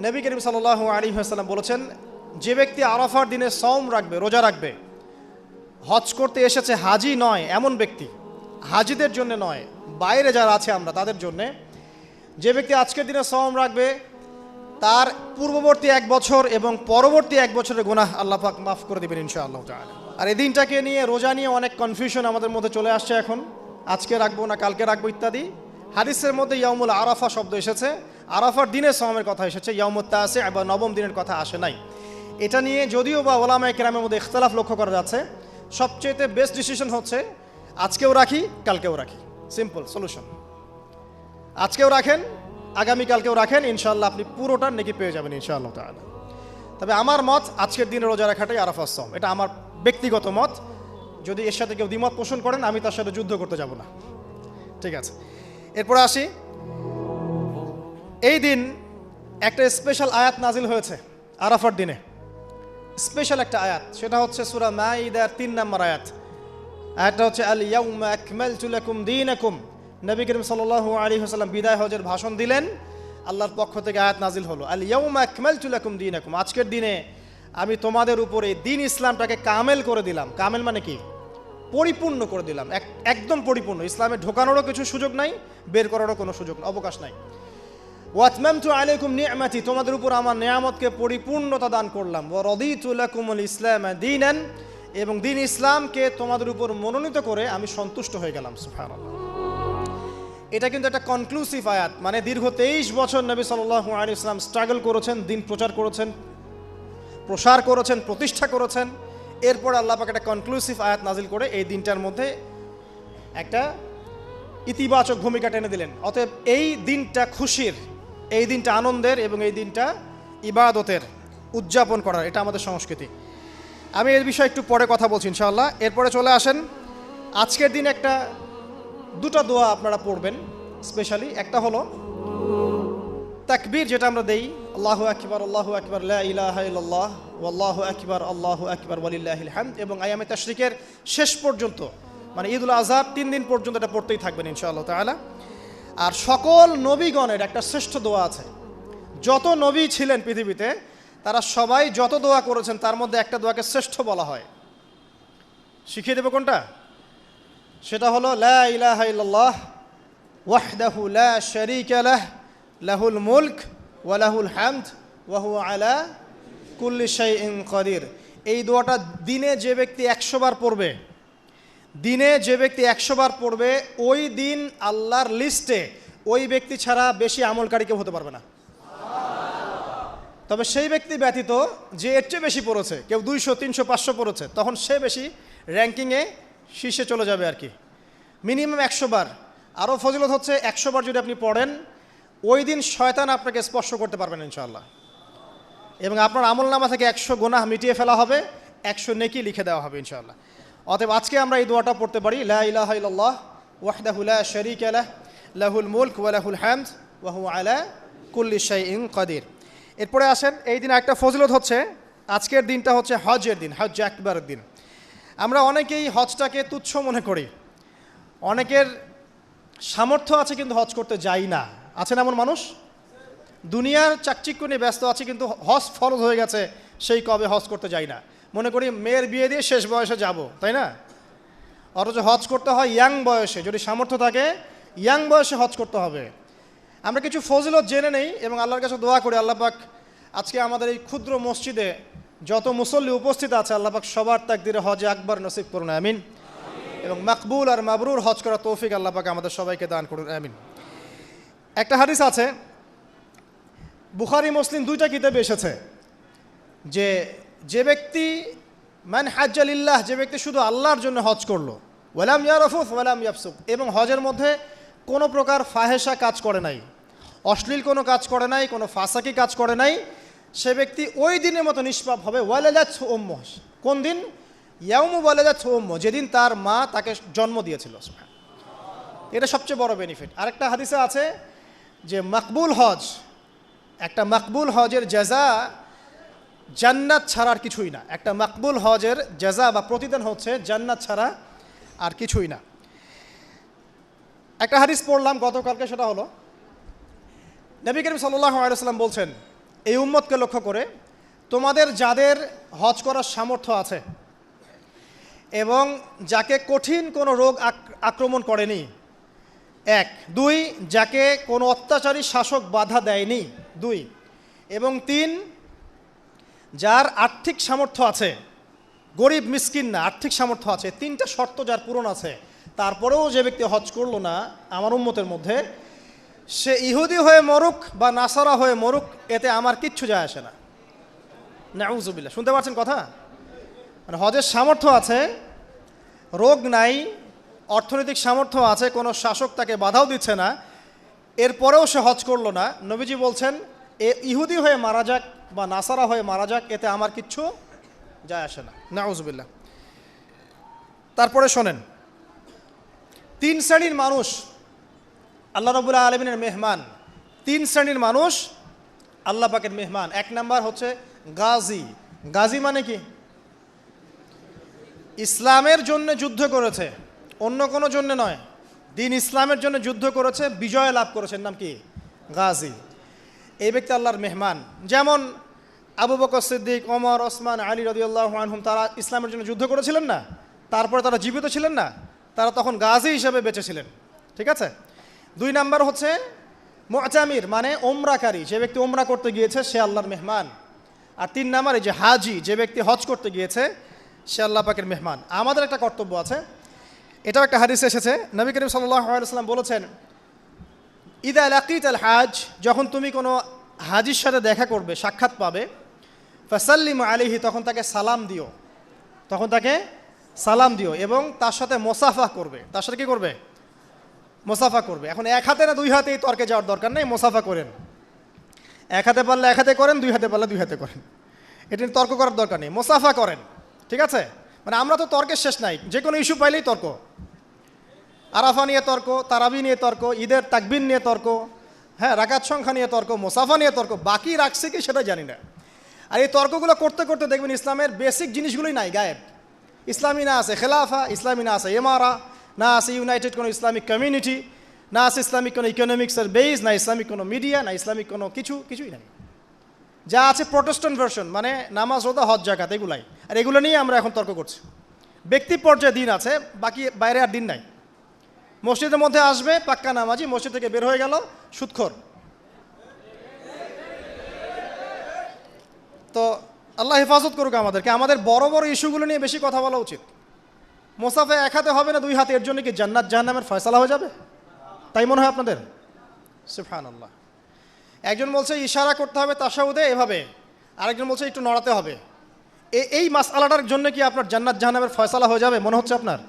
নবী করিম সাল্লাল্লাহু আলাইহি ওয়াসাল্লাম বলেছেন, যে ব্যক্তি আরাফার দিনে সওম রাখবে, রোজা রাখবে, হজ করতে এসেছে, হাজি নয় এমন ব্যক্তি, হাজিদের জন্য নয়, বাইরে যারা আছে আমরা তাদের জন্যে, যে ব্যক্তি আজকের দিনে সওম রাখবে তার পূর্ববর্তী 1 বছর এবং পরবর্তী 1 বছরের গুনাহ আল্লাহ পাক মাফ করে দেবেন ইনশাআল্লাহ তাআলা। আর এই দিনটাকে নিয়ে, রোজা নিয়ে অনেক কনফিউশন আমাদের মধ্যে চলে আসছে এখন, আজকে রাখবো না কালকে রাখবো ইত্যাদি। হাদিসের মধ্যে ইয়াউমুল আরাফা শব্দ এসেছে, আরাফার দিনে সওমের কথা এসেছে, ইয়াউমুত তাসি বা নবম দিনের কথা আসে নাই। এটা নিয়ে যদিও বা ওলামায়ে কেরামের মধ্যে ইখতিলাফ লক্ষ্য করা যাচ্ছে, সবচেয়ে বেস্ট ডিসিশন হচ্ছে আজকেও রাখি কালকেও রাখি, সিম্পল সলিউশন। আজকেও রাখেন, আগামীকালকেও রাখেন, ইনশাআল্লাহ আপনি পুরোটার নেকি পেয়ে যাবেন ইনশাআল্লাহ তাআলা। তবে আমার মত আজকের দিনে রোজা রাখাটাই আরাফার সওম, এটা আমার ব্যক্তিগত মত। যদি এর সাথে কেউ দ্বিমত পোষণ করেন, আমি তার সাথে যুদ্ধ করতে যাব না, ঠিক আছে। এরপরে আসি, এই দিন একটা স্পেশাল আয়াত নাজিল হয়েছে আরাফার দিনে, স্পেশাল একটা আয়াত, সেটা হচ্ছে সূরা মাইদার 3 নম্বর আয়াত। আয়াতটা হচ্ছে আল ইয়াউমা আকমালতু লাকুম দীনাকুম। নবী করিম সাল্লাল্লাহু আলাইহি ওয়াসাল্লাম বিদায় হজের ভাষণ দিলেন, আল্লাহর পক্ষ থেকে আয়াত নাজিল হলো, আল ইয়াউমা আকমালতু লাকুম দীনাকুম, আজকের দিনে আমি তোমাদের উপরে দিন ইসলামটাকে কামেল করে দিলাম। কামেল মানে কি? পরিপূর্ণ করে দিলাম, একদম পরিপূর্ণ। ইসলামে ঢোকানোরও কিছু সুযোগ নাই, বের করারও কোনো সুযোগ অবকাশ নাই। ওয়াতমামতু আলাইকুম নি'মাতি, তোমাদের উপর আমার নিয়ামতকে পরিপূর্ণতা দান করলাম। ওয়া রাদিতু লাকুমুল ইসলাম দীনান, এবং দিন ইসলামকে তোমাদের উপর মনোনীত করে আমি সন্তুষ্ট হয়ে গেলাম। সুবহানাল্লাহ। এটা কিন্তু একটা কনক্লুসিভ আয়াত, মানে দীর্ঘ 23 বছর নবী সাল্লাল্লাহু আলাইহি ওয়াসাল্লাম স্ট্রাগল করেছেন, দিন প্রচার করেছেন, প্রসার করেছেন, প্রতিষ্ঠা করেছেন। এরপর আল্লাহ পাক একটা কনক্লুসিভ আয়াত নাজিল করে এই দিনটার মধ্যে একটা ইতিবাচক ভূমিকা টেনে দিলেন। অতএব এই দিনটা খুশির, এই দিনটা আনন্দের, এবং এই দিনটা ইবাদতের, উদযাপন করার, এটা আমাদের সংস্কৃতি। আমি এর বিষয়ে একটু পরে কথা বলছি ইনশাআল্লাহ। এরপরে চলে আসেন, আজকের দিন একটা দুটো দোয়া আপনারা পড়বেন স্পেশালি। একটা হলো তাকবীর, যেটা আমরা দেই, আল্লাহু আকবার লা ইলাহা ইল্লাল্লাহ ওয়াল্লাহু আকবার ওয়ালিল্লাহিল হামদ, এবং আয়ামে তাশরিকের শেষ পর্যন্ত, মানে ঈদুল আজহার 3 দিন পর্যন্ত এটা পড়তেই থাকবেন ইনশাআল্লাহ তাআলা। আর সকল নবীগণের একটা শ্রেষ্ঠ দোয়া আছে, যত নবী ছিলেন পৃথিবীতে তারা সবাই যত দোয়া করেছেন তার মধ্যে একটা দোয়াকে শ্রেষ্ঠ বলা হয়। শিখিয়ে দেব কোনটা? সেটা হলো লা ইলাহা ইল্লাল্লাহ ওয়াহদাহু লা শারীকা লাহ লাহুল মুলক ওয়া লাহুল হামদ ওয়া হুয়া আলা কুল্লি শাইইন কাদির। এই দোয়াটা দিনে যে ব্যক্তি 100 বার পড়বে, দিনে যে ব্যক্তি 100 বার পড়বে, ওই দিন আল্লাহর লিস্টে ওই ব্যক্তি ছাড়া বেশি আমলকারী কেউ হতে পারবে না। তবে সেই ব্যক্তি ব্যতীত যে এর চেয়ে বেশি পড়েছে, কেউ 200, 300, 500 পড়েছে, তখন সে বেশি র্যাঙ্কিংয়ে শীর্ষে চলে যাবে আর কি। মিনিমাম 100 বার। আরও ফজিলত হচ্ছে 100 বার যদি আপনি পড়েন, ওই দিন শয়তান আপনাকে স্পর্শ করতে পারবেন ইনশাআল্লাহ, এবং আপনার আমলনামা থেকে 100 গুনাহ মিটিয়ে ফেলা হবে, 100 নেকি লিখে দেওয়া হবে ইনশাআল্লাহ। অতএব আজকে আমরা এই দোয়াটা পড়তে পারি, লা ইলাহা ইল্লাল্লাহ ওয়াহদাহু লা শারীকা লাহ লাহুল মুলক ওয়া লাহুল হামদ ওয়া হুয়া আলা কুল্লি শাইইন কাদির। এরপরে আসেন, এই দিন একটা ফজিলত হচ্ছে, আজকের দিনটা হচ্ছে হজের দিন, হজ আকবরের দিন। আমরা অনেকেই হজটাকে তুচ্ছ মনে করি, অনেকের সামর্থ্য আছে কিন্তু হজ করতে যাই না। আছেন এমন মানুষ? দুনিয়ার চাকচিক্য নিয়ে ব্যস্ত আছে, কিন্তু হজ ফরজ হয়ে গেছে, সেই কবে হজ করতে যাই না। মনে করি মেয়ের বিয়ে দিয়ে শেষ বয়সে যাব, তাই না? অথচ হজ করতে হয় ইয়াং বয়সে, যদি সামর্থ্য থাকে ইয়াং বয়সে হজ করতে হবে। আমরা কিছু ফজিলত জেনে নেই এবং আল্লাহর কাছে দোয়া করি, আল্লাহ পাক আজকে আমাদের এই ক্ষুদ্র মসজিদে যত মুসল্লি উপস্থিত আছে, আল্লাহ পাক সবার তাকদিরে হজে আকবর নসিব করুন, আমিন। এবং মাকবুল আর মাবরুর হজ করার তৌফিক আল্লাহ পাক আমাদের সবাইকে দান করুন, আমিন। একটা হাদিস আছে, বুখারী মুসলিম দুইটা কিতাবে এসেছে, যে ব্যক্তি মান হাজ্জা লিল্লাহ, যে ব্যক্তি শুধু আল্লাহর জন্য হজ করলো, ওয়ালাম ইয়ারফুস ওয়ালাম ইয়াফসুক, এবং হজের মধ্যে কোনো প্রকার ফাহেসা কাজ করে নাই, অশ্লীল কোনো কাজ করে নাই, কোনো ফাসাকি কাজ করে নাই, সে ব্যক্তি ওই দিনের মতো নিষ্পাপ হবে। ওয়ালাদাতহু উম্মুহ, কোন দিন? ইয়াউমু ওয়ালাদাতহু উম্মুহ, যেদিন তার মা তাকে জন্ম দিয়েছিল। এটা সবচেয়ে বড় বেনিফিট। আরেকটা হাদিসে আছে যে মাকবুল হজ, একটা মাকবুল হজের জাযা জান্নাত ছাড়া আর কিছুই না। একটা মাকবুল হজের জাযা বা প্রতিদান হচ্ছে জান্নাত ছাড়া আর কিছুই না। একটা হাদিস পড়লাম গতকালকে, সেটা হলো নবী করিম সাল্লাল্লাহু আলাইহি ওয়াসাল্লাম বলছেন, এই উম্মতকে লক্ষ্য করে, তোমাদের যাদের হজ করার সামর্থ্য আছে এবং যাকে কঠিন কোনো রোগ আক্রমণ করেনি, 1, 2, যাকে কোনো অত্যাচারী শাসক বাধা দেয়নি, 2, এবং 3, যার আর্থিক সামর্থ্য আছে, গরিব মিসকিন না, আর্থিক সামর্থ্য আছে, 3টা শর্ত যার পূরণ আছে, তারপরেও যে ব্যক্তি হজ করলো না আমার উম্মতের মধ্যে, সে ইহুদি হয়ে মরুক বা নাসারা হয়ে মরুক, এতে আমার কিচ্ছু যায় আসে না। নাউজুবিল্লাহ, শুনতে পাচ্ছেন কথা? মানে হজের সামর্থ্য আছে, রোগ নাই, অর্থনৈতিক সামর্থ্য আছে, কোনো শাসক তাকে বাধাও দিচ্ছে না, এরপরেও সে হজ করলো না, নবীজি বলছেন এ ইহুদি হয়ে মারা যাক বা নাসারা হয়ে মারা যাক, এতে আমার কিচ্ছু যায় আসে না। নাউজুবিল্লাহ। তারপরে শোনেন, 3 শ্রেণীর মানুষ আল্লাহ রাব্বুল আলামিনের মেহমান। 3 শ্রেণীর মানুষ আল্লাহ পাকের মেহমান। 1 নাম্বার হচ্ছে গাজী। গাজী মানে কি? ইসলামের জন্য যুদ্ধ করেছে, অন্য কোনো জন্য নয়, দিন ইসলামের জন্য যুদ্ধ করেছে, বিজয় লাভ করেছেন, নাম কি? গাজী। এই ব্যক্তি আল্লাহর মেহমান। যেমন আবু বকর সিদ্দিক, ওমর, ওসমান, আলী রাদিয়াল্লাহু আনহুম, তারা ইসলামের জন্য যুদ্ধ করেছিলেন না, তারপরে তারা জীবিত ছিলেন না, তারা তখন গাজী হিসেবে বেঁচে ছিলেন। ঠিক আছে। 2 নাম্বার হচ্ছে মুতামির, মানে ওমরাকারী, যে ব্যক্তি ওমরা করতে গিয়েছে সে আল্লাহর মেহমান। আর 3 নাম্বার এই যে হাজি, যে ব্যক্তি হজ করতে গিয়েছে সে আল্লাহ পাকের মেহমান। আমাদের একটা কর্তব্য আছে, এটাও একটা হাদিসে এসেছে, নবী করিম সাল্লাল্লাহু আলাইহি ওয়াসাল্লাম বলেছেন, ইদা লাকিতাল হাজ, যখন তুমি কোনো হাজির সাথে দেখা করবে, সাক্ষাৎ পাবে, ফাসাল্লিম আলাইহি, তখন তাকে সালাম দিও, তখন তাকে সালাম দিও, এবং তার সাথে মোসাফা করবে। তার সাথে কি করবে? মোসাফা করবে। এখন 1 হাতে না 2 হাতেই তর্কে যাওয়ার দরকার নেই, মোসাফা করেন। 1 হাতে পারলে 1 হাতে করেন, 2 হাতে পারলে 2 হাতে করেন, এটা নিয়ে তর্ক করার দরকার নেই, মোসাফা করেন। ঠিক আছে। মানে আমরা তো তর্কের শেষ নাই, যে কোনো ইস্যু পাইলেই তর্ক। আরাফা নিয়ে তর্ক, তারাবি নিয়ে তর্ক, ঈদের তাকবীর নিয়ে তর্ক, হ্যাঁ, রাকাত সংখ্যা নিয়ে তর্ক, মোসাফা নিয়ে তর্ক, বাকি রাখছে কি সেটা জানি না। আর এই তর্কগুলো করতে করতে দেখবেন ইসলামের বেসিক জিনিসগুলোই নাই, গায়েব। ইসলামী না আছে খেলাফা, ইসলামী না আছে এমারা, না আছে ইউনাইটেড কোনো ইসলামিক কমিউনিটি, না আছে ইসলামিক কোনো ইকোনমিক্সের বেস, না ইসলামিক কোনো মিডিয়া, না ইসলামিক কোনো কিছুই নাই। যা আছে প্রোটেস্ট্যান্ট ভার্সন, মানে নামাজ, রোজা, হজ, যাকাত, এগুলাই। আর এগুলো নিয়ে আমরা এখন তর্ক করছি। ব্যক্তি পর্যায়ে দিন আছে, বাকি বাইরে আর দিন নাই। মসজিদের মধ্যে আসবে পাক্কা নামাজি, মসজিদ থেকে বের হয়ে গেল সুদখোর। তো আল্লাহ হেফাজত করুক আমাদেরকে। আমাদের বড় বড় ইস্যুগুলো নিয়ে বেশি কথা বলা উচিত। মোসাফে 1 হাতে হবে না 2 হাতে, এর জন্য কি জান্নাত জাহান্নামের ফয়সালা হয়ে যাবে? তাই মনে হয় আপনাদের? সুবহানাল্লাহ। একজন বলছে ইশারা করতে হবে তাশাহুদে এভাবে, আরেকজন বলছে একটু নড়াতে হবে। এই মাসআলাটার জন্য কি আপনার জান্নাত জাহান্নামের ফয়সালা হয়ে যাবে মনে হচ্ছে আপনার?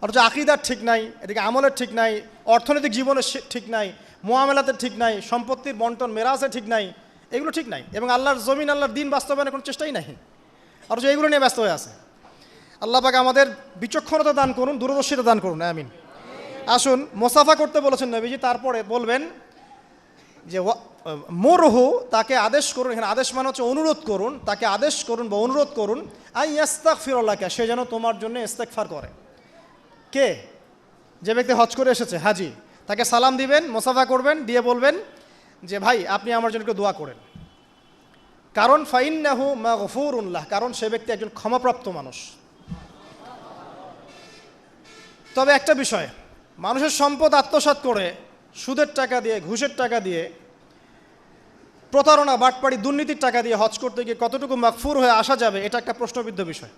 অথচ আকীদার ঠিক নাই, এদিকে আমলের ঠিক নাই, অর্থনৈতিক জীবনের ঠিক নাই, মুআমালাতের ঠিক নাই, সম্পত্তির বন্টন মেরাজের ঠিক নাই, এগুলো ঠিক নাই, এবং আল্লাহর জমিন, আল্লাহর দিন বাস্তবায়নের কোনো চেষ্টাই নাই, অথচ এগুলো নিয়ে ব্যস্ত হয়ে আছে। আল্লাহ পাক আমাদের বিচক্ষণতা দান করুন, দূরদর্শিতা দান করুন, আমিন। আসুন, মোসাফা করতে বলেছেন নবীজি, তারপরে বলবেন যে মুরহু, তাকে আদেশ করুন। এখানে আদেশ মানে হচ্ছে অনুরোধ করুন, তাকে আদেশ করুন বা অনুরোধ করুন, আই ইস্তাগফিরুল্লাহকে, সে যেন তোমার জন্য ইস্তেগফার করে। কে? যে ব্যক্তি হজ করে এসেছে, হাজি, তাকে সালাম দিবেন, মোসাফা করবেন, দিয়ে বলবেন যে ভাই আপনি আমার জন্য একটু দোয়া করেন। কারণ ফাইন্নাহু মাগফুরুন লাহ, কারণ সে ব্যক্তি একজন ক্ষমাপ্রাপ্ত মানুষ। তবে একটা বিষয়, মানুষের সম্পদ আত্মসাৎ করে সুদের টাকা দিয়ে, ঘুষের টাকা দিয়ে, প্রতারণা, বাটপাড়ি, দুর্নীতির টাকা দিয়ে হজ করতে গিয়ে কতটুকু মাগফুর হয়ে আসা যাবে, এটা একটা প্রশ্নবিদ্ধ বিষয়।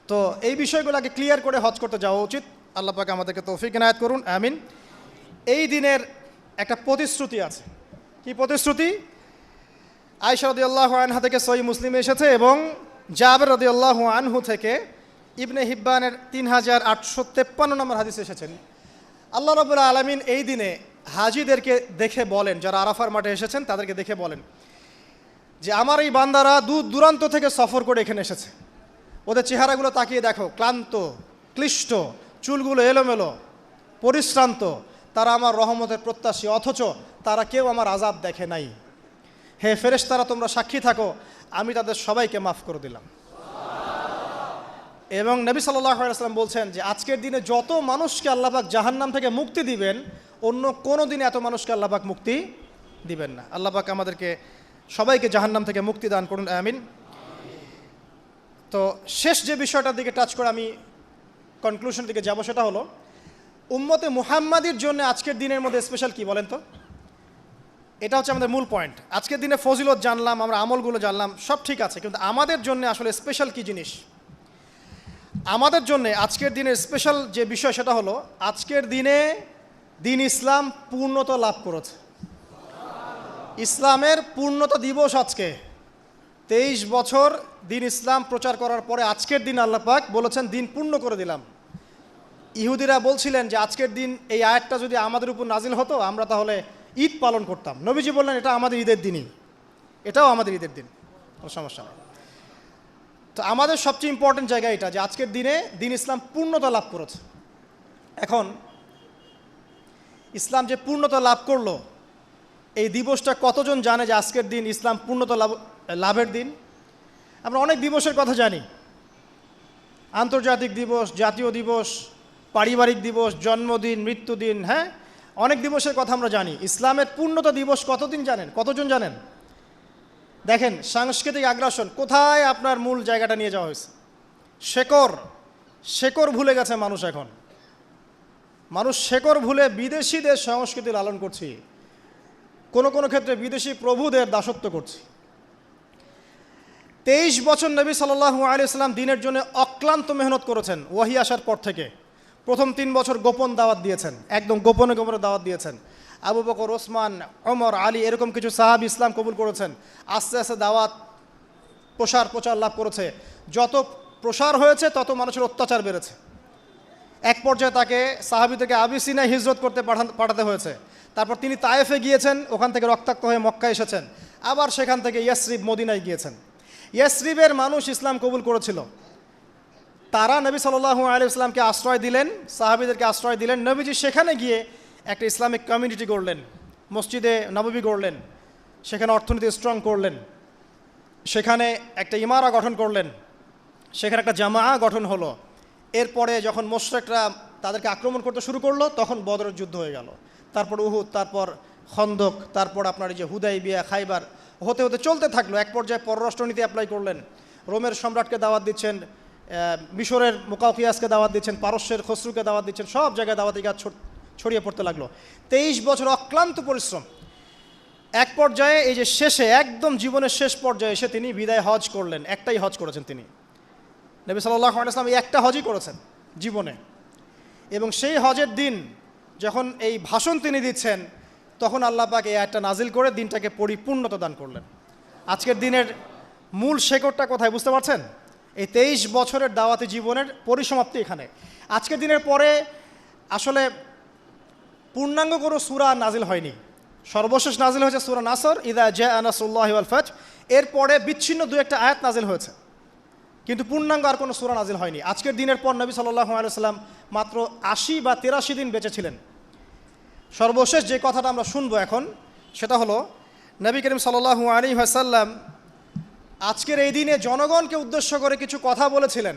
তো এই বিষয়গুলোকে ক্লিয়ার করে হজ করতে যাওয়া উচিত। আল্লাহ পাক আমাদেরকে তৌফিক ইনায়াত করুন, আমিন। এই দিনের একটা প্রতিশ্রুতি আছে। কি প্রতিশ্রুতি? আয়েশা রাদিয়াল্লাহু আনহা থেকে সহিহ মুসলিমে এসেছে, এবং জাবের রাদিয়াল্লাহু আনহু থেকে ইবনে হিব্বানের 3853 নম্বর হাদিসে এসেছেন। আল্লাহ রাব্বুল আলামিন এই দিনে হাজিদেরকে দেখে বলেন, যারা আরাফার মাঠে এসেছেন তাদেরকে দেখে বলেন যে আমার এই বান্দারা দূর দূরান্ত থেকে সফর করে এখানে এসেছে, ওদের চেহারাগুলো তাকিয়ে দেখো, ক্লান্ত, ক্লিষ্ট, চুলগুলো এলোমেলো, পরিশ্রান্ত, তারা আমার রহমতের প্রত্যাশী, অথচ তারা কেউ আমার আযাব দেখে নাই। হে ফেরেশতারা, তোমরা সাক্ষী থাকো, আমি তাদের সবাইকে মাফ করে দিলাম। এবং নবী সাল্লাল্লাহু আলাইহি ওয়াসাল্লাম বলছেন যে আজকের দিনে যত মানুষকে আল্লাহ পাক জাহান্নাম থেকে মুক্তি দিবেন, অন্য কোনো দিনে এত মানুষকে আল্লাহ পাক মুক্তি দিবেন না। আল্লাহ পাক আমাদেরকে সবাইকে জাহান্নাম থেকে মুক্তি দান করুন, আমিন। তো শেষ যে বিষয়টার দিকে টাচ করে আমি কনক্লুশন দিকে যাব, সেটা হলো উম্মতে মুহাম্মাদির জন্য আজকের দিনের মধ্যে স্পেশাল কি বলেন তো? এটা হচ্ছে আমাদের মূল পয়েন্ট। আজকের দিনে ফজিলত জানলাম, আমরা আমলগুলো জানলাম, সব ঠিক আছে, কিন্তু আমাদের জন্য আসলে স্পেশাল কি জিনিস? আমাদের জন্য আজকের দিনের স্পেশাল যে বিষয় সেটা হলো আজকের দিনে দিন ইসলাম পূর্ণতা লাভ করেছে। ইসলামের পূর্ণতা দিবস আজকে। 23 বছর দিন ইসলাম প্রচার করার পরে আজকের দিন আল্লাহ পাক বলেছেন দিন পূর্ণ করে দিলাম। ইহুদিরা বলছিলেন যে আজকের দিন এই আয়াতটা যদি আমাদের উপর নাজিল হতো আমরা তাহলে ঈদ পালন করতাম। নবীজি বললেন এটা আমাদের ঈদের দিনই, এটাও আমাদের ঈদের দিন, কোনো সমস্যা নেই। তো আমাদের সবচেয়ে ইম্পর্টেন্ট জায়গা এটা যে আজকের দিনে দিন ইসলাম পূর্ণতা লাভ করেছে। এখন ইসলাম যে পূর্ণতা লাভ করলো, এই দিবসটা কতজন জানে যে আজকের দিন ইসলাম পূর্ণতা লাভের দিন? আমরা অনেক দিবসের কথা জানি, আন্তর্জাতিক দিবস, জাতীয় দিবস, পারিবারিক দিবস, জন্মদিন, মৃত্যুদিন, হ্যাঁ, অনেক দিবসের কথা আমরা জানি। ইসলামের পূর্ণতা দিবস কতদিন জানেন? কতজন জানেন? দেখেন সাংস্কৃতিক আগ্রাসন কোথায় আপনার মূল জায়গাটা নিয়ে যাওয়া হয়েছে। শেকড় ভুলে গেছে মানুষ। এখন মানুষ শেকড় ভুলে বিদেশিদের সংস্কৃতি লালন করছি, কোনো কোনো ক্ষেত্রে বিদেশি প্রভুদের দাসত্ব করছি। 23 বছর নবী সাল্লাল্লাহু আলাইহি ওয়াসাল্লাম দিনের জন্য অক্লান্ত মেহনত করেছেন। ওয়াহি আসার পর থেকে প্রথম 3 বছর গোপন দাওয়াত দিয়েছেন, একদম গোপনে গোপনে দাওয়াত দিয়েছেন। আবু বকর, ওসমান, ওমর, আলী এরকম কিছু সাহাবী ইসলাম কবুল করেছেন। আস্তে আস্তে দাওয়াত প্রচার লাভ করেছে। যত প্রসার হয়েছে তত মানুষের অত্যাচার বেড়েছে। এক পর্যায়ে তাকে সাহাবী থেকে আবিসিনায় হিজরত করতে পাঠাতে হয়েছে। তারপর তিনি তায়েফে গিয়েছেন, ওখান থেকে রক্তাক্ত হয়ে মক্কায় এসেছেন। আবার সেখান থেকে ইয়াসরিব, মদিনায় গিয়েছেন। ইয়াসরিবের মানুষ ইসলাম কবুল করেছিল। তারা নবী সাল্লাল্লাহু আলাইহি ওয়াসাল্লামকে আশ্রয় দিলেন, সাহাবীদেরকে আশ্রয় দিলেন। নবীজি সেখানে গিয়ে একটা ইসলামিক কমিউনিটি গড়লেন, মসজিদে নববী গড়লেন, সেখানে অর্থনীতি স্ট্রং করলেন, সেখানে একটা ইমারা গঠন করলেন, সেখানে একটা জামাআ গঠন হলো। এরপরে যখন মুশরিকরা তাদেরকে আক্রমণ করতে শুরু করলো তখন বদরের যুদ্ধ হয়ে গেল, তারপর উহুদ, তারপর খন্দক, তারপর আপনার এই যে হুদাইবিয়া, খাইবার, হতে হতে চলতে থাকলো। এক পর্যায়ে পররাষ্ট্রনীতি অ্যাপ্লাই করলেন, রোমের সম্রাটকে দাওয়াত দিচ্ছেন, মিশরের মুকাউকিয়াসকে দাওয়াত দিচ্ছেন, পারস্যের খসরুকে দাওয়াত দিচ্ছেন, সব জায়গায় দাওয়াতি কাজ ছড়িয়ে পড়তে লাগলো। 23 বছর অক্লান্ত পরিশ্রম। এক পর্যায়ে এই যে শেষে একদম জীবনের শেষ পর্যায়ে এসে তিনি বিদায় হজ করলেন। একটাই হজ করেছেন তিনি, নবী সাল্লাল্লাহু আলাইহি ওয়াসাল্লাম, এই একটা হজই করেছেন জীবনে। এবং সেই হজের দিন যখন এই ভাষণ তিনি দিচ্ছেন তখন আল্লাহ পাক এই আয়াতটা নাজিল করে দিনটাকে পরিপূর্ণতা দান করলেন। আজকের দিনের মূল শেকড়টা কোথায় বুঝতে পারছেন? এই 23 বছরের দাওয়াতি জীবনের পরিসমাপ্তি এখানে। আজকের দিনের পরে আসলে পূর্ণাঙ্গ কোনো সূরা নাজিল হয়নি। সর্বশেষ নাজিল হয়েছে সূরা নাসর, ইযা জাআ নাসরুল্লাহি ওয়াল ফাতহ। এরপরে বিচ্ছিন্ন দু একটা আয়াত নাজিল হয়েছে, কিন্তু পূর্ণাঙ্গ আর কোনো সূরা নাজিল হয়নি। আজকের দিনের পর নবী সাল্লাল্লাহু আলাইহি ওয়াসাল্লাম মাত্র 80 বা 83 দিন বেঁচে ছিলেন। সর্বশেষ যে কথাটা আমরা শুনবো এখন সেটা হলো নবী করিম সাল্লাল্লাহু আলাইহি ওয়াসাল্লাম আজকের এই দিনে জনগণকে উদ্দেশ্য করে কিছু কথা বলেছিলেন।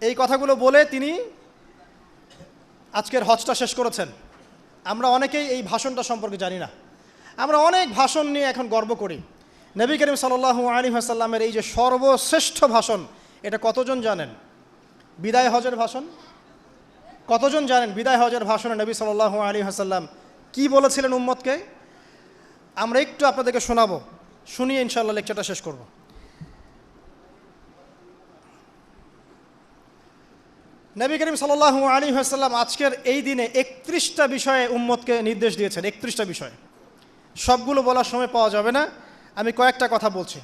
এই কথাগুলো বলে তিনি আজকের হজটা শেষ করেছেন। আমরা অনেকেই এই ভাষণটা সম্পর্কে জানি না। আমরা অনেক ভাষণ নিয়ে এখন গর্ব করি। নবী করিম সাল্লাল্লাহু আলাইহি ওয়াসাল্লামের এই যে সর্বশ্রেষ্ঠ ভাষণ, এটা কতজন জানেন? বিদায় হজের ভাষণ। কতজন জানেন বিদায় হজের ভাষণে নবী সাল্লাল্লাহু আলাইহি ওয়াসাল্লাম কী বলেছিলেন উম্মতকে? আমরা একটু আপনাদেরকে শোনাবো, শুনিয়ে ইনশাআল্লাহ লেকচারটা শেষ করব। নবী করিম সাল্লাল্লাহু আলাইহি ওয়াসাল্লাম আজকের এই দিনে 31টা বিষয়ে উম্মতকে নির্দেশ দিয়েছেন। 31টা বিষয়, সবগুলো বলার সময় পাওয়া যাবে না, আমি কয়েকটা কথা বলছি।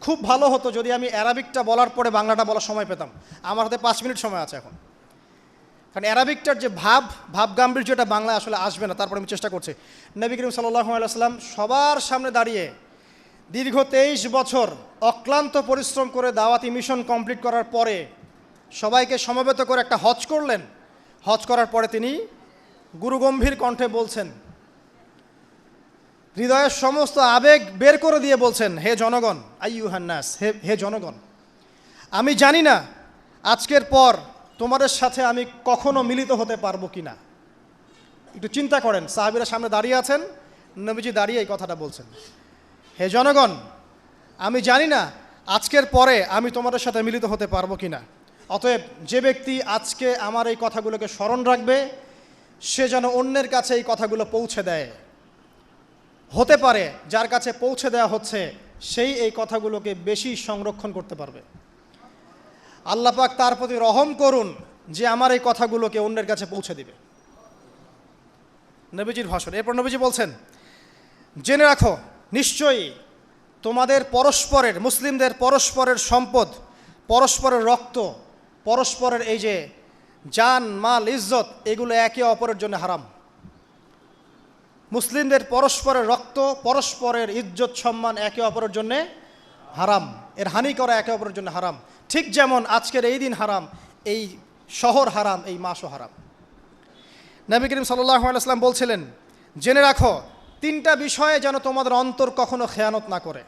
খুব ভালো হতো যদি আমি অ্যারাবিকটা বলার পরে বাংলাটা বলার সময় পেতাম। আমার হাতে 5 মিনিট সময় আছে এখন, কারণ অ্যারাবিকটার যে ভাব গাম্ভীর্যটা বাংলায় আসলে আসবে না। তারপরে আমি চেষ্টা করছি। নবী করিম সাল্লাল্লাহু আলাইহি ওয়াসাল্লাম সবার সামনে দাঁড়িয়ে দীর্ঘ 23 বছর অক্লান্ত পরিশ্রম করে দাওয়াতি মিশন কমপ্লিট করার পরে সবাইকে সমবেত করে একটা হজ করলেন। হজ করার পরে তিনি গুরুগম্ভীর কণ্ঠে বলছেন, হৃদয়ের সমস্ত আবেগ বের করে দিয়ে বলছেন, হে জনগণ, আইয়ুহান নাস, হে জনগণ, আমি জানি না আজকের পর তোমাদের সাথে আমি কখনো মিলিত হতে পারবো কিনা। একটু চিন্তা করেন, সাহাবীরা সামনে দাঁড়িয়ে আছেন, নবীজি দাঁড়িয়ে এই কথাটা বলছেন, হে জনগণ, আমি জানি না আজকের পরে আমি তোমাদের সাথে মিলিত হতে পারবো কিনা, অতএব যে ব্যক্তি আজকে আমার এই কথাগুলোকে স্মরণ রাখবে সে যেন অন্যের কাছে এই কথাগুলো পৌঁছে দেয়। হতে পারে যার কাছে পৌঁছে দেওয়া হচ্ছে সেই এই কথাগুলোকে বেশি সংরক্ষণ করতে পারবে। আল্লাহ পাক তার প্রতি রহম করুন যে আমার এই কথাগুলোকে অন্যের কাছে পৌঁছে দিবে। নবীজির ভাষণ। এরপর নবীজি বলছেন, জেনে রাখো নিশ্চয়ই তোমাদের পরস্পরের, মুসলিমদের পরস্পরের সম্পদ, পরস্পরের রক্ত, পরস্পরের এই যে জান মাল ইজ্জত, এগুলো একে অপরের জন্য হারাম। মুসলিমদের পরস্পরের রক্ত, পরস্পরের ইজ্জত সম্মান একে অপরের জন্য হারাম, এর হানি করা একে অপরের জন্য হারাম। ঠিক যেমন আজকের এই দিন হারাম, এই শহর হারাম, এই মাসও হারাম। নবী করিম সাল্লাল্লাহু আলাইহি ওয়াসাল্লাম বলছিলেন, জেনে রাখো তিনটা বিষয়ে যেন তোমাদের অন্তর কখনো খেয়ানত না করে।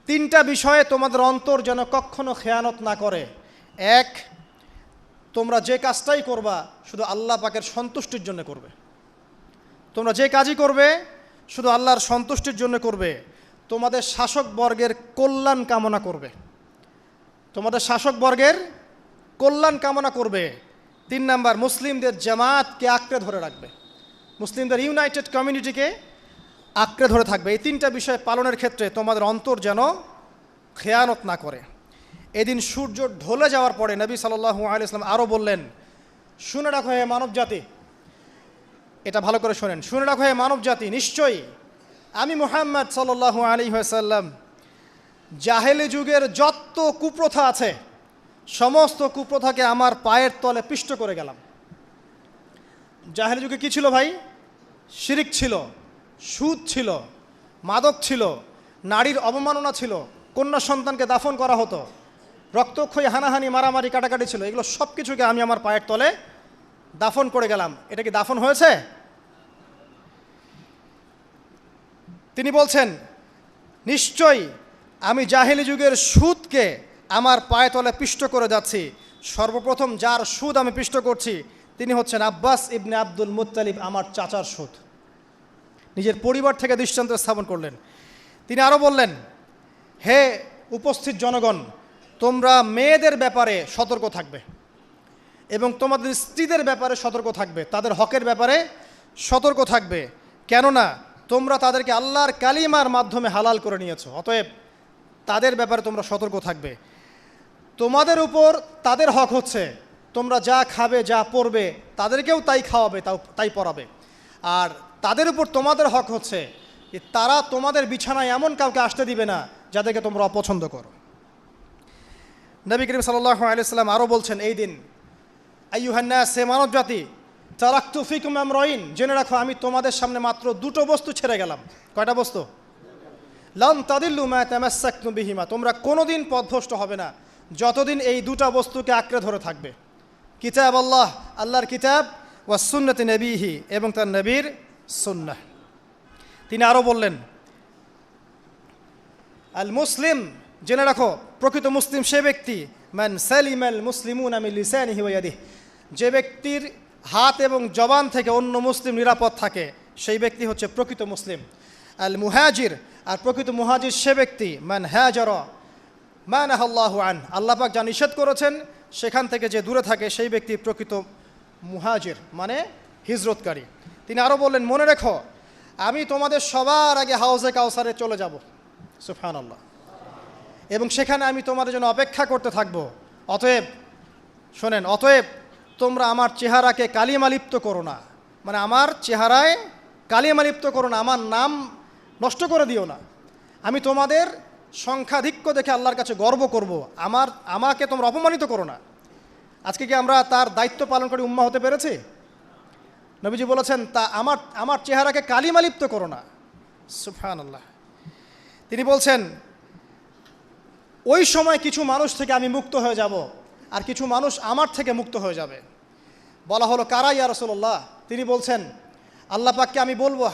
তিনটা বিষয়ে তোমাদের অন্তর যেন কখনো খেয়ানত না করে। এক, তোমরা যে কাজটাই করবা শুধু আল্লাহ পাকের সন্তুষ্টির জন্য করবে। তোমরা যে কাজই করবে শুধু আল্লাহর সন্তুষ্টির জন্য করবে। তোমাদের শাসকবর্গের কল্যাণ কামনা করবে। তোমাদের শাসকবর্গের কল্যাণ কামনা করবে। 3 নাম্বার, মুসলিমদের জামাতকে আঁকড়ে ধরে রাখবে, মুসলিমদের ইউনাইটেড কমিউনিটিকে আঁকড়ে ধরে থাকবে। এই 3টা বিষয় পালনের ক্ষেত্রে তোমাদের অন্তর যেন খেয়ানত না করে। এদিন সূর্য ঢলে যাওয়ার পরে নবী সাল্লাল্লাহু আলাইহি ওয়াসাল্লাম আরও বললেন, শুনে রাখো হে মানব জাতি, এটা ভালো করে শোনেন, শুনে রাখো হে মানব জাতি, নিশ্চয়ই আমি মুহাম্মদ সাল্লাল্লাহু আলাইহি ওয়াসাল্লাম জাহেলি যুগের যত কুপ্রথা আছে সমস্ত কুপ্রথাকে আমার পায়ের তলে পিষ্ট করে গেলাম। জাহেলি যুগে কী ছিল ভাই? শিরিক ছিল, সুদ ছিল, মাদক ছিল, নারীর অবমাননা ছিল, কন্যা সন্তানকে দাফন করা হতো, রক্তক্ষয়ী হানাহানি মারামারি কাটাকাটি ছিল। এগুলো সব কিছুকে আমি আমার পায়ের তলে দাফন করে গেলাম। এটা কি দাফন হয়েছে? তিনি বলছেন, নিশ্চয়ই আমি জাহেলি যুগের সুদকে আমার পায়ে তলে পিষ্ট করে যাচ্ছি। সর্বপ্রথম যার সুদ আমি পিষ্ট করছি তিনি হচ্ছেন আব্বাস ইবনে আব্দুল মুত্তালিব, আমার চাচার সুদ। নিজের পরিবার থেকে দৃষ্টান্ত স্থাপন করলেন। তিনি আরও বললেন, হে উপস্থিত জনগণ, তোমরা মেয়েদের ব্যাপারে সতর্ক থাকবে এবং তোমাদের স্ত্রীদের ব্যাপারে সতর্ক থাকবে, তাদের হকের ব্যাপারে সতর্ক থাকবে, কেননা তোমরা তাদেরকে আল্লাহর কালিমার মাধ্যমে হালাল করে নিয়েছো, অতএব তাদের ব্যাপারে তোমরা সতর্ক থাকবে। তোমাদের উপর তাদের হক হচ্ছে তোমরা যা খাবে, যা পরবে, তাদেরকেও তাই খাওয়াবে, তাই পরাবে। আর তাদের উপর তোমাদের হক হচ্ছে যে তারা তোমাদের বিছানায় এমন কাউকে আসতে দিবে না যাদেরকে তোমরা অপছন্দ করো। নবী করিম সাল্লাল্লাহু আলাইহি ওয়াসাল্লাম আরও বলছেন, এই দিন আইয়ুহান নাস, হে মানব জাতি, তারাকতু ফিকুম আমরাইন, জেনে রাখো আমি তোমাদের সামনে মাত্র 2টো বস্তু ছেড়ে গেলাম। কয়টা বস্তু? লান তাদিল্লু মা তামাসসাকতুম বিহিমা, তোমরা কোনোদিন পথভ্রষ্ট হবে না যতদিন এই 2টা বস্তুকে আঁকড়ে ধরে থাকবে। কিতাব আল্লাহ, আল্লাহর কিতাব, ওয়া সুন্নতি নবীহি, এবং তার নবীর সুন্নাহ। তিনি আরও বললেন, আল মুসলিম, জেনে রাখো প্রকৃত মুসলিম সে ব্যক্তি, মান সালিমাল মুসলিমুনা মিন লিসানিহি ওয়া ইয়াদিহি, যে ব্যক্তির হাত এবং জবান থেকে অন্য মুসলিম নিরাপদ থাকে সেই ব্যক্তি হচ্ছে প্রকৃত মুসলিম। আল মুহাজির, আর প্রকৃত মুহাজির সে ব্যক্তি, মান হাজারা মা নাহাল্লাহু আন, আল্লাহ পাক যা নিষেধ করেছেন সেখান থেকে যে দূরে থাকে সেই ব্যক্তি প্রকৃত মুহাজির, মানে হিজরতকারী। তিনি আরও বললেন, মনে রেখো আমি তোমাদের সবার আগে হাউজে কাউসারে চলে যাব, সুবহানাল্লাহ, এবং সেখানে আমি তোমাদের জন্য অপেক্ষা করতে থাকব। অতএব শোনেন, অতএব তোমরা আমার চেহারাকে কালিমালিপ্ত করো না, মানে আমার চেহারায় কালিমালিপ্ত করো না, আমার নাম নষ্ট করে দিও না। আমি তোমাদের সংখ্যাধিক্য দেখে আল্লাহর কাছে গর্ব করব, আমাকে তোমরা অপমানিত করো না। আজকে কি আমরা তার দায়িত্ব পালনকারী উম্মাহ হতে পেরেছি? নবীজি বলেছেন, তা আমার চেহারাকে কালিমালিপ্ত করো না, সুবহানাল্লাহ। তিনি বলছেন, ওই সময় কিছু মানুষ থেকে আমি মুক্ত হয়ে যাব আর কিছু মানুষ আমার থেকে মুক্ত হয়ে যাবে। বলা হলো, কারা ইয়া রাসূলুল্লাহ? তিনি বলছেন, আল্লাহ পাককে আমি বলবো,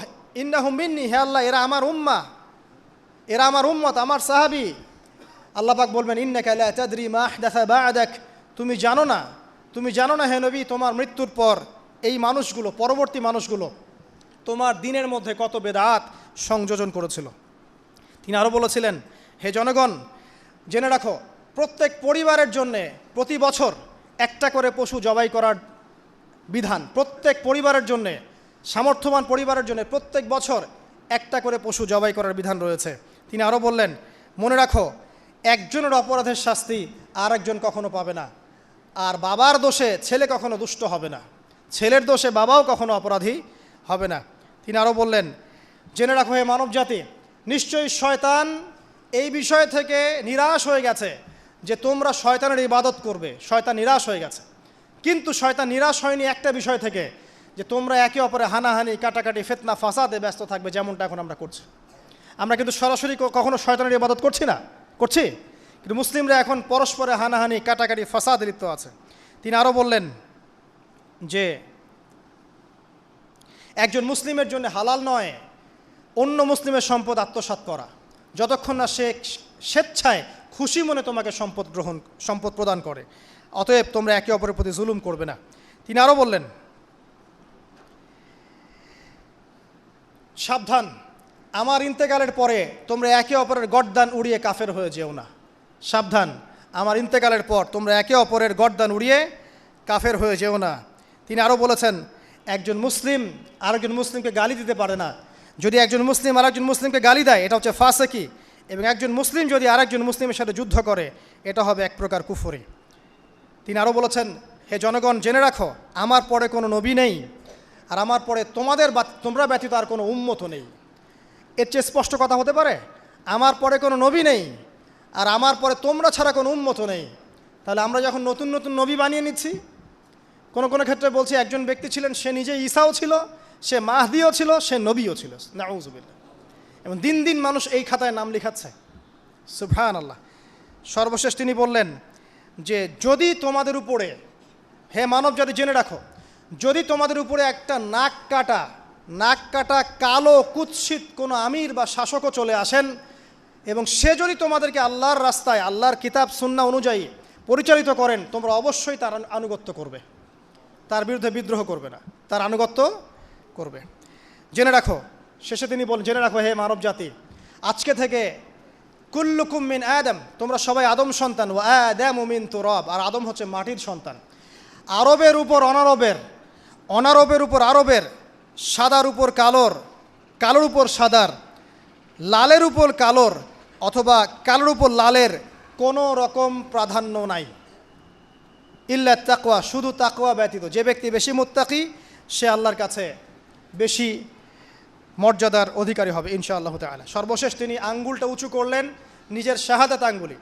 ইন্নাহুম মিন্নি, হে আল্লাহ এরা আমার উম্মাহ, এরা আমার উম্মত, আমার সাহাবী। আল্লাহ পাক বলবেন, ইন্নাকা লা তাদরি মা আহদাসা বা'দাক, তুমি জানো না হে নবী, তোমার মৃত্যুর পর এই মানুষগুলো, পরবর্তী মানুষগুলো তোমার দিনের মধ্যে কত বেদাত সংযোজন করেছিল। তিনি আরও বলেছিলেন, হে জনগণ, জেনে রাখো প্রত্যেক পরিবারের জন্যে প্রতি বছর একটা করে পশু জবাই করার বিধান, প্রত্যেক পরিবারের জন্যে, সামর্থ্যবান পরিবারের জন্য প্রত্যেক বছর একটা করে পশু জবাই করার বিধান রয়েছে। তিনি আরও বললেন, মনে রাখো একজনের অপরাধের শাস্তি আর একজন কখনো পাবে না, আর বাবার দোষে ছেলে কখনো দুষ্ট হবে না, ছেলের দোষে বাবাও কখনো অপরাধী হবে না। তিনি আরও বললেন, জেনে রাখো হে মানব জাতি, নিশ্চয়ই শয়তান এই বিষয় থেকে নিরাশ হয়ে গেছে যে তোমরা শয়তানের ইবাদত করবে। শয়তান নিরাশ হয়ে গেছে, কিন্তু শয়তান নিরাশ হয়নি একটা বিষয় থেকে, যে তোমরা একে অপরে হানাহানি, কাটাকাটি, ফিতনা, ফাসাদে ব্যস্ত থাকবে, যেমনটা এখন আমরা করছি। আমরা কিন্তু সরাসরি কখনো শয়তানের ইবাদত করছি না, করছি, কিন্তু মুসলিমরা এখন পরস্পরে হানাহানি, কাটাকাটি, ফাসাদে লিপ্ত আছে। তিনি আরও বললেন যে একজন মুসলিমের জন্য হালাল নয় অন্য মুসলিমের সম্পদ আত্মসাৎ করা, যতক্ষণ না সে স্বেচ্ছায় খুশি মনে তোমাকে সম্পদ প্রদান করে। অতএব তোমরা একে অপরের প্রতি জুলুম করবে না। তিনি আরও বললেন, সাবধান, আমার ইন্তেকালের পরে তোমরা একে অপরের গর্দান উড়িয়ে কাফের হয়ে যেও না। সাবধান, আমার ইন্তেকালের পর তোমরা একে অপরের গর্দান উড়িয়ে কাফের হয়ে যেও না। তিনি আরও বলেছেন, একজন মুসলিম আরেকজন মুসলিমকে গালি দিতে পারে না। যদি একজন মুসলিম আরেকজন মুসলিমকে গালি দেয়, এটা হচ্ছে ফাসেকি, এবং একজন মুসলিম যদি আরেকজন মুসলিমের সাথে যুদ্ধ করে, এটা হবে এক প্রকার কুফরি। তিনি আরও বলেছেন, হে জনগণ, জেনে রাখো আমার পরে কোনো নবী নেই, আর আমার পরে তোমরা ব্যতীত আর কোনো উম্মতও নেই। এর চেয়ে স্পষ্ট কথা হতে পারে? আমার পরে কোনো নবী নেই, আর আমার পরে তোমরা ছাড়া কোনো উম্মতও নেই। তাহলে আমরা যখন নতুন নতুন নবী বানিয়ে নিচ্ছি, কোনো কোনো ক্ষেত্রে বলছি একজন ব্যক্তি ছিলেন, সে নিজে ঈসাও ছিল, সে মাহদিও ছিল, সে নবীও ছিল, নাউযুবিল্লাহ। এবং দিন দিন মানুষ এই খাতায় নাম লিখাচ্ছে, সুবহানাল্লাহ। সর্বশেষ তিনি বললেন যে যদি তোমাদের উপরে, হে মানব জাতি জেনে রাখো, যদি তোমাদের উপরে একটা নাক কাটা কালো কুৎসিত কোনো আমির বা শাসকও চলে আসেন, এবং সে যদি তোমাদেরকে আল্লাহর রাস্তায়, আল্লাহর কিতাব সুন্নাহ অনুযায়ী পরিচালিত করেন, তোমরা অবশ্যই তার আনুগত্য করবে, তার বিরুদ্ধে বিদ্রোহ করবে না, তার আনুগত্য করবে। জেনে রাখো, শেষে তিনি বলেন, জেনে রাখো হে মানব জাতি, আজকে থেকে কুল্লুকুম মিন আদম, তোমরা সবাই আদম সন্তান, ও আদামু মিন তুরাব, আর আদম হচ্ছে মাটির সন্তান। আরবের উপর অনারবের, অনারবের উপর আরবের, সাদার উপর কালোর, কালোর উপর সাদার, লালের উপর কালোর, অথবা কালোর উপর লালের কোনো রকম প্রাধান্য নাই। ইল্লা তাকওয়া, শুধু তাকওয়া ব্যতীত। যে ব্যক্তি বেশি মুত্তাকি, সে আল্লাহর কাছে বেশি মর্যাদার অধিকারী হবে ইনশাআল্লাহ তাআলা। সর্বশেষ তিনি আঙ্গুলটা উঁচু করলেন, নিজের শাহাদাত আঙ্গুলি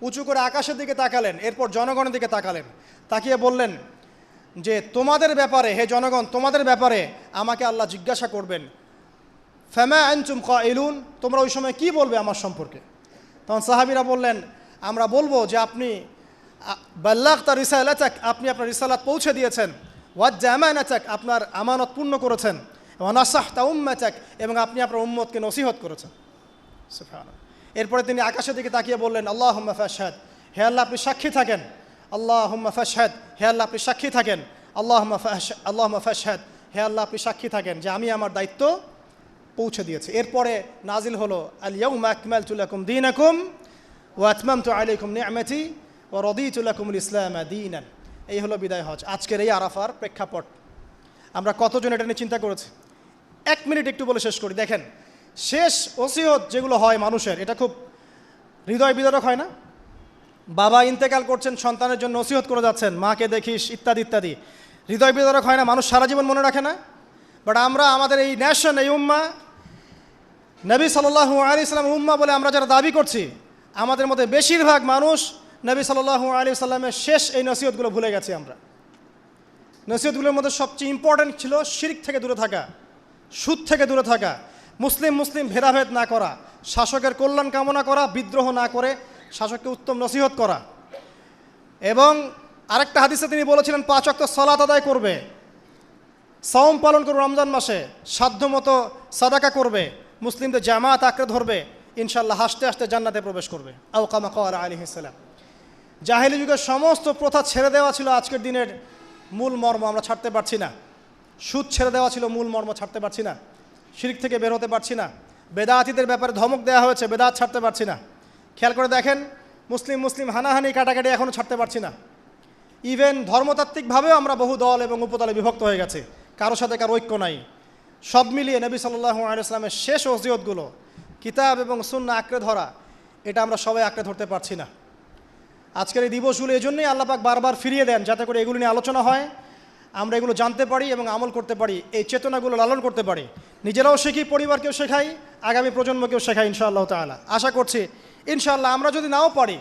উঁচু করে আকাশের দিকে তাকালেন, এরপর জনগণের দিকে তাকালেন, তাকিয়ে বললেন যে তোমাদের ব্যাপারে, হে জনগণ, তোমাদের ব্যাপারে আমাকে আল্লাহ জিজ্ঞাসা করবেন, ফামা আনতুম কাইলুন, তোমরা ওই সময় কি বলবে আমার সম্পর্কে? তখন সাহাবীরা বললেন, আমরা বলবো যে আপনি বাল্লাগতা রিসালাতাক, আপনি আপনার রিসালাত পৌঁছে দিয়েছেন, ওয়াজ্জা আমানাতাক, আপনার আমানত পূর্ণ করেছেন, ওয়া নাসাহতা উম্মাতাক, এবং আপনি আপনার উম্মতকে নসিহত করেছেন। সুবহানাল্লাহ। এরপরে তিনি আকাশের দিকে তাকিয়ে বললেন, আল্লাহুম্মা ফাশহাদ, হে আল্লাহ আপনি সাক্ষী থাকেন, আল্লাহুম্মা ফাশহাদ, হে আল্লাহ আপনি সাক্ষী থাকেন, আল্লাহুম্মা ফাশহাদ, হে আল্লাহ আপনি সাক্ষী থাকেন যে আমি আমার দায়িত্ব পৌঁছে দিয়েছি। এরপরে নাজিল হলো আল ইয়াউমা আকমালতু লাকুম দীনাকুম ওয়া আতমামতু আলাইকুম নি'মাতি ওয়া রাদিতু লাকুমুল ইসলামা দীনান। এই হলো বিদায় হজ, আজকের এই আরাফার প্রেক্ষাপট। আমরা কতজন এটা নিয়ে চিন্তা করেছি? 1 মিনিট একটু বলে শেষ করি। দেখেন, শেষ ওসিয়ত যেগুলো হয় মানুষের, এটা খুব হৃদয় বিদারক হয় না? বাবা ইন্তেকাল করছেন, সন্তানের জন্য ওসিয়ত করে যাচ্ছেন, মাকে দেখিস, ইত্যাদি ইত্যাদি। হৃদয় বিদারক হয় না? মানুষ সারা জীবন মনে রাখে না? বাট আমরা আমাদের এই ন্যাশন, এই উম্মা, নবী সাল্লাল্লাহু আলাইহি সাল্লামের উম্মা বলে আমরা যারা দাবি করছি, আমাদের মধ্যে বেশিরভাগ মানুষ নবী সাল্লাল্লাহু আলাইহি সাল্লামের শেষ এই নসিহতগুলো ভুলে গেছি আমরা। নসিহতগুলোর মধ্যে সবচেয়ে ইম্পর্ট্যান্ট ছিল শিরক থেকে দূরে থাকা, সুদ থেকে দূরে থাকা, মুসলিম ভেদাভেদ না করা, শাসকের কল্যাণ কামনা করা, বিদ্রোহ না করে শাসককে উত্তম নসিহত করা। এবং আরেকটা হাদিসে তিনি বলেছিলেন 5 ওয়াক্ত সালাত আদায় করবে, সাওম পালন করবে, রমজান মাসে সাধ্যমতো সাদাকা করবে, মুসলিমদের জামাত আঁকড়ে ধরবে, ইনশাআল্লাহ হাসতে হাসতে জান্নাতে প্রবেশ করবে। আও কামা ক্বালা আলাইহিস সালাম। জাহেলি যুগের সমস্ত প্রথা ছেড়ে দেওয়া ছিল আজকের দিনের মূল মর্ম, আমরা ছাড়তে পারছি না। সুদ ছেড়ে দেওয়া ছিল মূল মর্ম, ছাড়তে পারছি না। শিরক থেকে বের হতে পারছি না। বেদাতীদের ব্যাপারে ধমক দেওয়া হয়েছে, বেদাত ছাড়তে পারছি না। খেয়াল করে দেখেন, মুসলিম হানাহানি কাটাকাটি এখনও ছাড়তে পারছি না। ইভেন ধর্মতাত্ত্বিকভাবেও আমরা বহু দল এবং উপদলে বিভক্ত হয়ে গেছে, কারো সাথে কারো ঐক্য নাই। সব মিলিয়ে নবী সাল্লাল্লাহু আলাইহি ওয়াসাল্লামের শেষ ওসিয়তগুলো কিতাব এবং সুন্নাহ আঁকড়ে ধরা, এটা আমরা সবাই আঁকড়ে ধরতে পারছি না। আজকের এই দিবসগুলো এই জন্যই আল্লাহ পাক বারবার ফিরিয়ে দেন, যাতে করে এগুলো নিয়ে আলোচনা হয়, আমরা এগুলো জানতে পারি এবং আমল করতে পারি, এই চেতনাগুলো লালন করতে পারি, নিজেরাও শিখি, পরিবারকেও শেখাই, আগামী প্রজন্মকেও শেখাই ইনশাআল্লাহ তাআলা। আশা করছি ইনশাআল্লাহ আমরা যদি নাও পারি,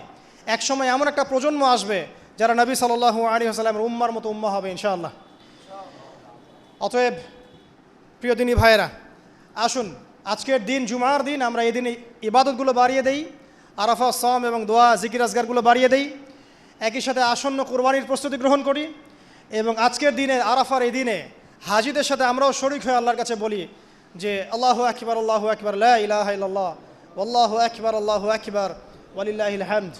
একসময় এমন একটা প্রজন্ম আসবে যারা নবী সাল্লাল্লাহু আলাইহি ওয়াসাল্লামের উম্মার মতো উম্মাহ হবে ইনশাআল্লাহ। অতএব প্রিয় দিনী ভাইয়েরা, আসুন আজকের দিন জুমার দিন, আমরা এই দিনে ইবাদতগুলো বাড়িয়ে দেই, আরাফা, সাম এবং দোয়া, জিকির আজগারগুলো বাড়িয়ে দেই, একই সাথে আসন্ন কোরবানির প্রস্তুতি গ্রহণ করি, এবং আজকের দিনে আরাফার এই দিনে হাজিদের সাথে আমরাও শরীক হয়ে আল্লাহর কাছে বলি যে আল্লাহু আকবার, লা ইলাহা ইল্লাল্লাহ, ওয়াল্লাহু আকবার, ওয়ালিল্লাহিল হামদ।